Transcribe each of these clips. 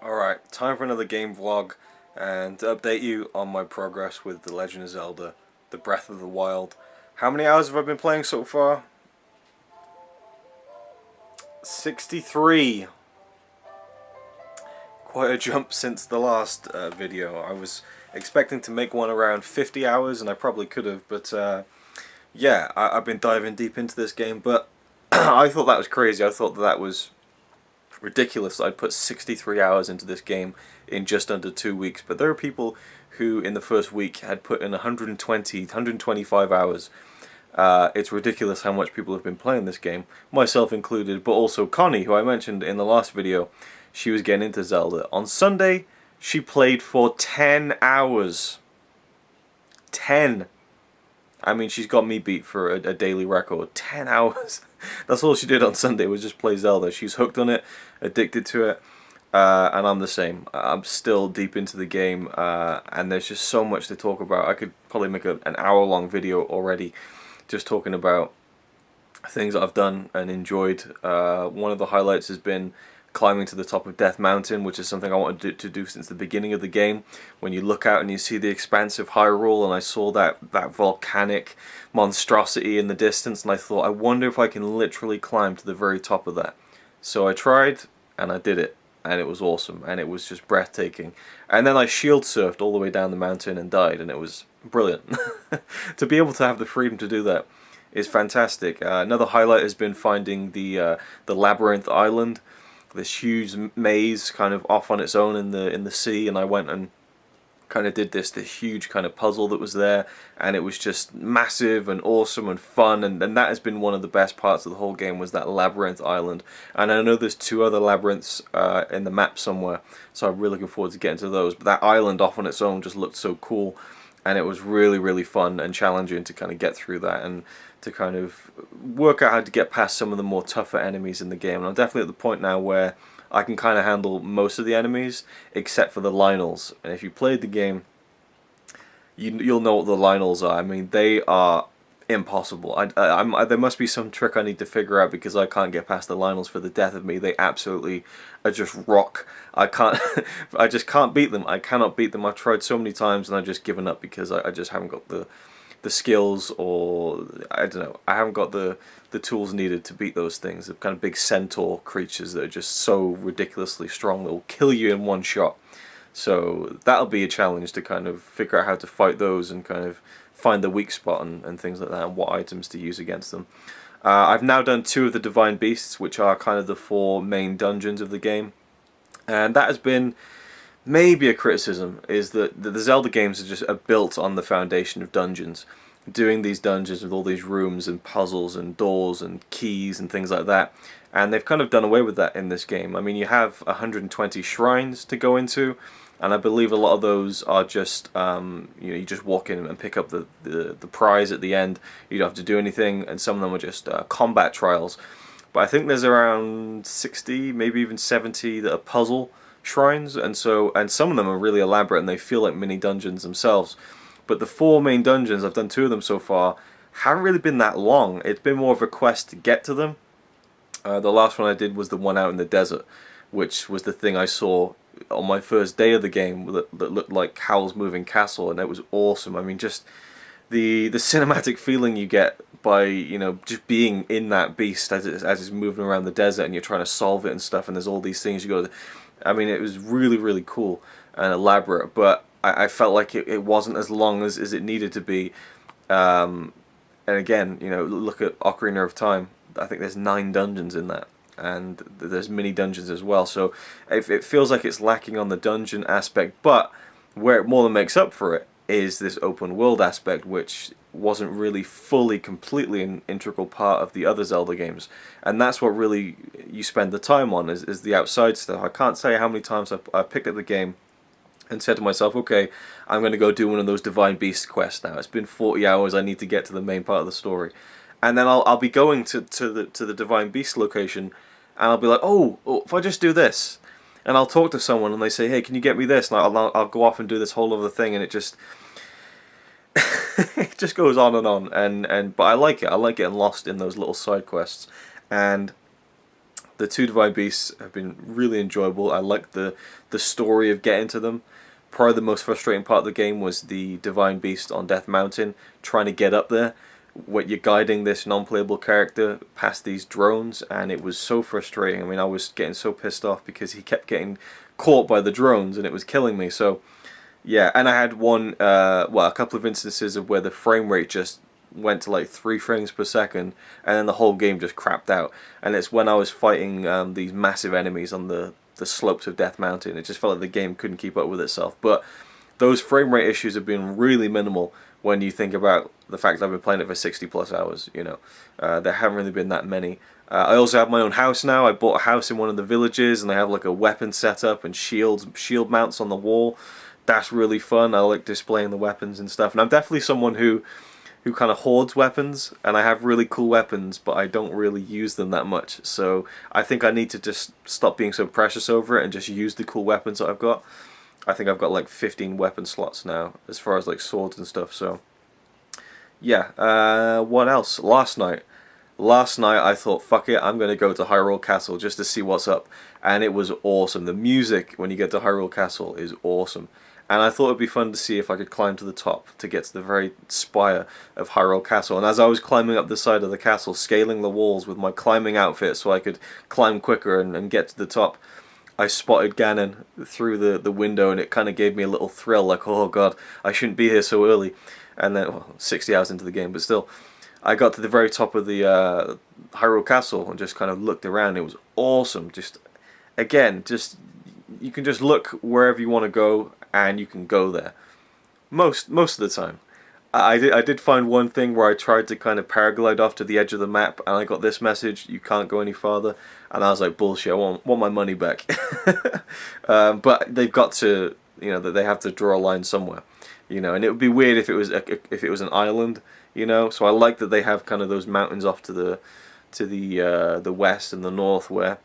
Alright, time for another game vlog and to update you on my progress with The Legend of Zelda, The Breath of the Wild. How many hours have I been playing so far? 63! Quite a jump since the last video. I was expecting to make one around 50 hours and I probably could have, but yeah, I've been diving deep into this game, but I thought that was crazy. I thought that was ridiculous. I'd put 63 hours into this game in just under 2 weeks, but there are people who in the first week had put in 120, 125 hours. It's ridiculous how much people have been playing this game, myself included, but also Connie, who I mentioned in the last video. She was getting into Zelda. On Sunday, she played for 10 hours. 10! I mean, she's got me beat for a daily record. 10 hours. That's all she did on Sunday, was just play Zelda. She's hooked on it, addicted to it, and I'm the same. I'm still deep into the game, and there's just so much to talk about. I could probably make an hour-long video already just talking about things that I've done and enjoyed. One of the highlights has been climbing to the top of Death Mountain, which is something I wanted to do since the beginning of the game. When you look out and you see the expanse of Hyrule, and I saw that volcanic monstrosity in the distance, and I thought, I wonder if I can literally climb to the very top of that. So I tried, and I did it, and it was awesome, and it was just breathtaking. And then I shield surfed all the way down the mountain and died, and it was brilliant. To be able to have the freedom to do that is fantastic. Another highlight has been finding the Labyrinth Island, this huge maze kind of off on its own in the sea, and I went and kind of did this huge kind of puzzle that was there, and it was just massive and awesome and fun, and that has been one of the best parts of the whole game, was that Labyrinth Island. And I know there's 2 other labyrinths in the map somewhere, so I'm really looking forward to getting to those, but that island off on its own just looked so cool, and it was really fun and challenging to kind of get through that and to kind of work out how to get past some of the more tougher enemies in the game. And I'm definitely at the point now where I can kind of handle most of the enemies except for the Lionels. And if you played the game, you'll know what the Lionels are. I mean, they are impossible. There must be some trick I need to figure out, because I can't get past the Lionels for the death of me. They absolutely are just rock. I can't I just can't beat them. I cannot beat them. I've tried so many times and I've just given up because I just haven't got the skills, or I don't know, I haven't got the tools needed to beat those things. The kind of big centaur creatures that are just so ridiculously strong that will kill you in one shot. So that'll be a challenge to kind of figure out how to fight those and kind of find the weak spot and things like that, and what items to use against them. I've now done 2 of the Divine Beasts, which are kind of the 4 main dungeons of the game, and that has been maybe a criticism, is that the Zelda games are built on the foundation of dungeons. Doing these dungeons with all these rooms and puzzles and doors and keys and things like that. And they've kind of done away with that in this game. I mean, you have 120 shrines to go into, and I believe a lot of those are just, you just walk in and pick up the prize at the end. You don't have to do anything, and some of them are just combat trials. But I think there's around 60, maybe even 70 that are puzzle shrines, and some of them are really elaborate and they feel like mini dungeons themselves. But the 4 main dungeons, I've done 2 of them so far, haven't really been that long. It's been more of a quest to get to them. The last one I did was the one out in the desert, which was the thing I saw on my first day of the game that looked like Hyrule Moving Castle, and it was awesome. I mean, just the cinematic feeling you get by just being in that beast as it's moving around the desert and you're trying to solve it and stuff, and there's all these things you go to. I mean, it was really cool and elaborate, but I felt like it wasn't as long as it needed to be. And again, look at Ocarina of Time. I think there's 9 dungeons in that, and there's mini dungeons as well. So it feels like it's lacking on the dungeon aspect, but where it more than makes up for it is this open world aspect, which wasn't really fully, completely an integral part of the other Zelda games. And that's what really you spend the time on, is the outside stuff. I can't say how many times I've picked up the game and said to myself, okay, I'm going to go do one of those Divine Beast quests now. It's been 40 hours, I need to get to the main part of the story. And then I'll be going to the Divine Beast location, and I'll be like, oh, if I just do this, and I'll talk to someone and they say, hey, can you get me this? And I'll go off and do this whole other thing, and it just it just goes on and on, but I like it. I like getting lost in those little side quests, and The two Divine Beasts have been really enjoyable. I like the story of getting to them. Probably the most frustrating part of the game was the Divine Beast on Death Mountain, trying to get up there. When you're guiding this non-playable character past these drones, and it was so frustrating. I mean, I was getting so pissed off because he kept getting caught by the drones and it was killing me. So yeah, and I had a couple of instances of where the frame rate just went to like 3 frames per second, and then the whole game just crapped out. And it's when I was fighting these massive enemies on the slopes of Death Mountain. It just felt like the game couldn't keep up with itself. But those frame rate issues have been really minimal when you think about the fact that I've been playing it for 60 plus hours. You know, there haven't really been that many. I also have my own house now. I bought a house in one of the villages, and they have like a weapon setup and shield mounts on the wall. That's really fun. I like displaying the weapons and stuff. And I'm definitely someone who kind of hoards weapons, and I have really cool weapons, but I don't really use them that much. So I think I need to just stop being so precious over it and just use the cool weapons that I've got. I think I've got like 15 weapon slots now, as far as like swords and stuff. So yeah, what else? Last night I thought, fuck it, I'm going to go to Hyrule Castle just to see what's up. And it was awesome. The music when you get to Hyrule Castle is awesome. And I thought it'd be fun to see if I could climb to the top to get to the very spire of Hyrule Castle. And as I was climbing up the side of the castle, scaling the walls with my climbing outfit so I could climb quicker and get to the top, I spotted Ganon through the window, and it kind of gave me a little thrill, like, oh god, I shouldn't be here so early. And then, well, 60 hours into the game, but still, I got to the very top of the Hyrule Castle and just kind of looked around. It was awesome. Just, again, you can just look wherever you want to go, and you can go there. Most of the time. I did find one thing where I tried to kind of paraglide off to the edge of the map, and I got this message: you can't go any farther. And I was like, bullshit, I want my money back. But they've got to, you know, that they have to draw a line somewhere, you know. And it would be weird if it was an island, you know. So I like that they have kind of those mountains off to the west and the north where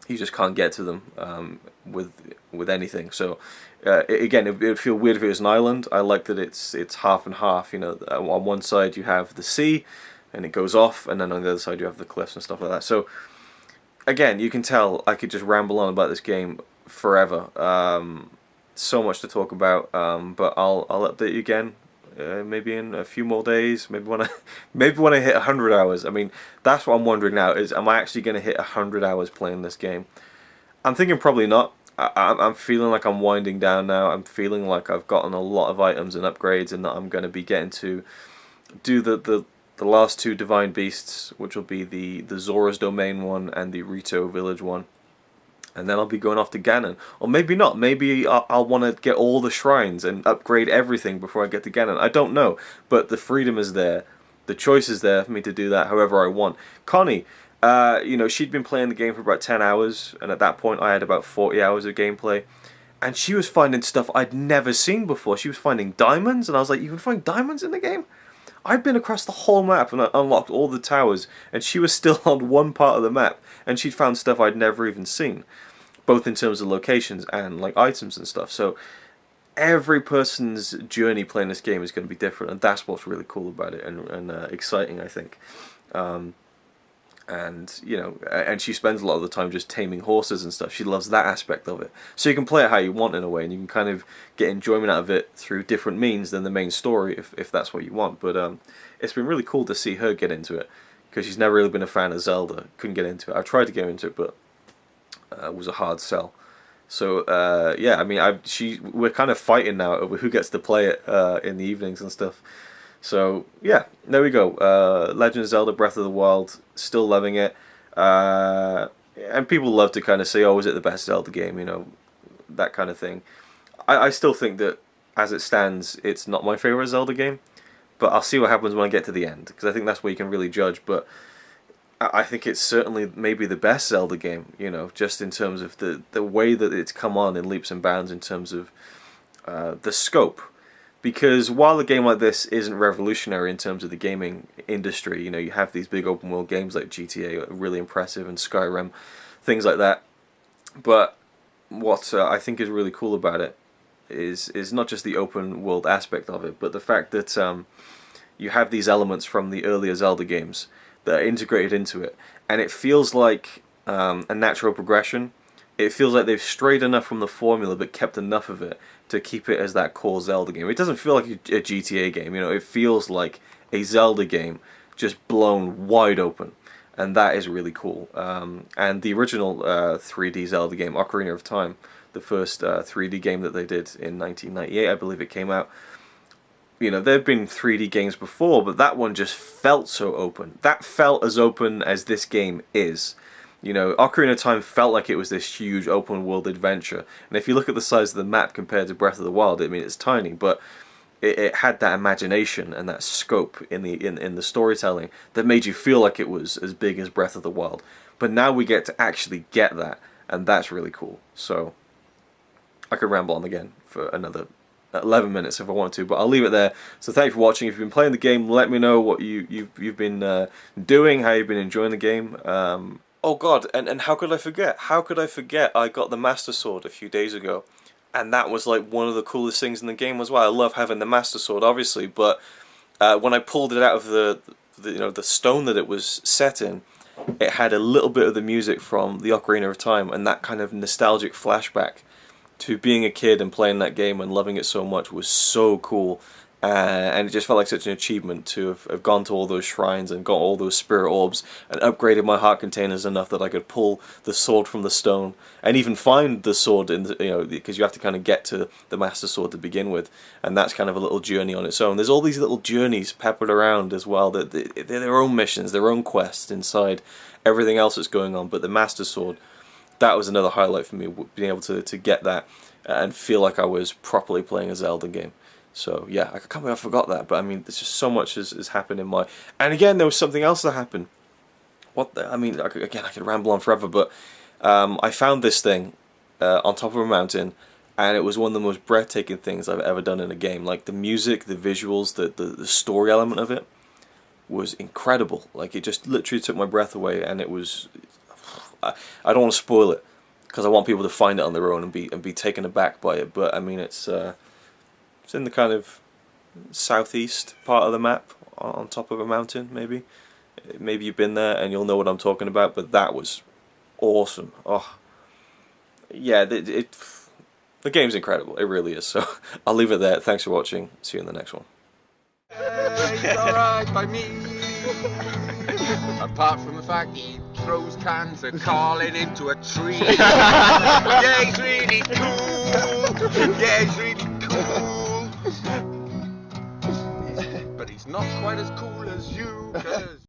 you just can't get to them with anything. So again, it would feel weird if it was an island. I like that it's half and half. You know, on one side you have the sea, and it goes off, and then on the other side you have the cliffs and stuff like that. So again, you can tell I could just ramble on about this game forever. So much to talk about. But I'll update you again. Maybe in a few more days, maybe when I hit 100 hours. I mean, that's what I'm wondering now, is am I actually going to hit 100 hours playing this game? I'm thinking probably not. I'm feeling like I'm winding down now. I'm feeling like I've gotten a lot of items and upgrades, and that I'm going to be getting to do the last 2 Divine Beasts, which will be the Zora's Domain one and the Rito Village one. And then I'll be going off to Ganon. Or maybe not. Maybe I'll want to get all the shrines and upgrade everything before I get to Ganon. I don't know. But the freedom is there. The choice is there for me to do that however I want. Connie, you know, she'd been playing the game for about 10 hours. And at that point I had about 40 hours of gameplay. And she was finding stuff I'd never seen before. She was finding diamonds. And I was like, you can find diamonds in the game? I'd been across the whole map and I unlocked all the towers, and she was still on one part of the map, and she'd found stuff I'd never even seen, both in terms of locations and like items and stuff. So every person's journey playing this game is going to be different, and that's what's really cool about it and exciting, I think. And you know, and she spends a lot of the time just taming horses and stuff. She loves that aspect of it. So you can play it how you want in a way, and you can kind of get enjoyment out of it through different means than the main story, if that's what you want. But it's been really cool to see her get into it, because she's never really been a fan of Zelda. Couldn't get into it. I tried to get into it, but it was a hard sell. So yeah, I mean, we're kind of fighting now over who gets to play it in the evenings and stuff. So yeah, there we go. Legend of Zelda Breath of the Wild, still loving it. And people love to kind of say, oh, is it the best Zelda game? You know, that kind of thing. I still think that, as it stands, it's not my favourite Zelda game. But I'll see what happens when I get to the end, because I think that's where you can really judge. But I think it's certainly maybe the best Zelda game, you know, just in terms of the way that it's come on in leaps and bounds in terms of the scope. Because while a game like this isn't revolutionary in terms of the gaming industry, you know, you have these big open world games like GTA, really impressive, and Skyrim, things like that. But what I think is really cool about it is not just the open world aspect of it, but the fact that you have these elements from the earlier Zelda games that are integrated into it, and it feels like and natural progression, it feels like they've strayed enough from the formula but kept enough of it to keep it as that core Zelda game. It doesn't feel like a GTA game, you know, it feels like a Zelda game just blown wide open, and that is really cool. And the original 3D Zelda game, Ocarina of Time, the first 3D game that they did in 1998, I believe it came out. You know, there have been 3D games before, but that one just felt so open. That felt as open as this game is. You know, Ocarina of Time felt like it was this huge open world adventure. And if you look at the size of the map compared to Breath of the Wild, I mean, it's tiny, but it had that imagination and that scope in the storytelling that made you feel like it was as big as Breath of the Wild. But now we get to actually get that, and that's really cool. So I could ramble on again for another 11 minutes if I want to, but I'll leave it there. So thank you for watching. If you've been playing the game, let me know what you've been doing, how you've been enjoying the game. Oh god, and how could I forget? How could I forget I got the Master Sword a few days ago, and that was like one of the coolest things in the game as well. I love having the Master Sword, obviously, but when I pulled it out of the stone that it was set in, it had a little bit of the music from the Ocarina of Time, and that kind of nostalgic flashback to being a kid and playing that game and loving it so much was so cool. And it just felt like such an achievement to have gone to all those shrines and got all those spirit orbs and upgraded my heart containers enough that I could pull the sword from the stone and even find the sword in the, you know, because you have to kind of get to the Master Sword to begin with, and that's kind of a little journey on its own. There's all these little journeys peppered around as well that they're their own missions, their own quests inside everything else that's going on. But the Master Sword, that was another highlight for me, being able to get that and feel like I was properly playing a Zelda game. So yeah, I can't believe I forgot that, but I mean, there's just so much has happened in my... And again, there was something else that happened. What the... I mean, again, I could ramble on forever, but I found this thing on top of a mountain, and it was one of the most breathtaking things I've ever done in a game. Like, the music, the visuals, the story element of it was incredible. Like, it just literally took my breath away, and it was... I don't want to spoil it, because I want people to find it on their own and be taken aback by it, but I mean, it's in the kind of southeast part of the map, on top of a mountain, maybe. Maybe you've been there and you'll know what I'm talking about, but that was awesome. Oh, yeah, the game's incredible. It really is. So I'll leave it there. Thanks for watching. See you in the next one. It's alright by me. Apart from the fact he throws cans of Carlin into a tree. Yeah, he's really cool. Yeah, he's really cool. But he's not quite as cool as you, 'cause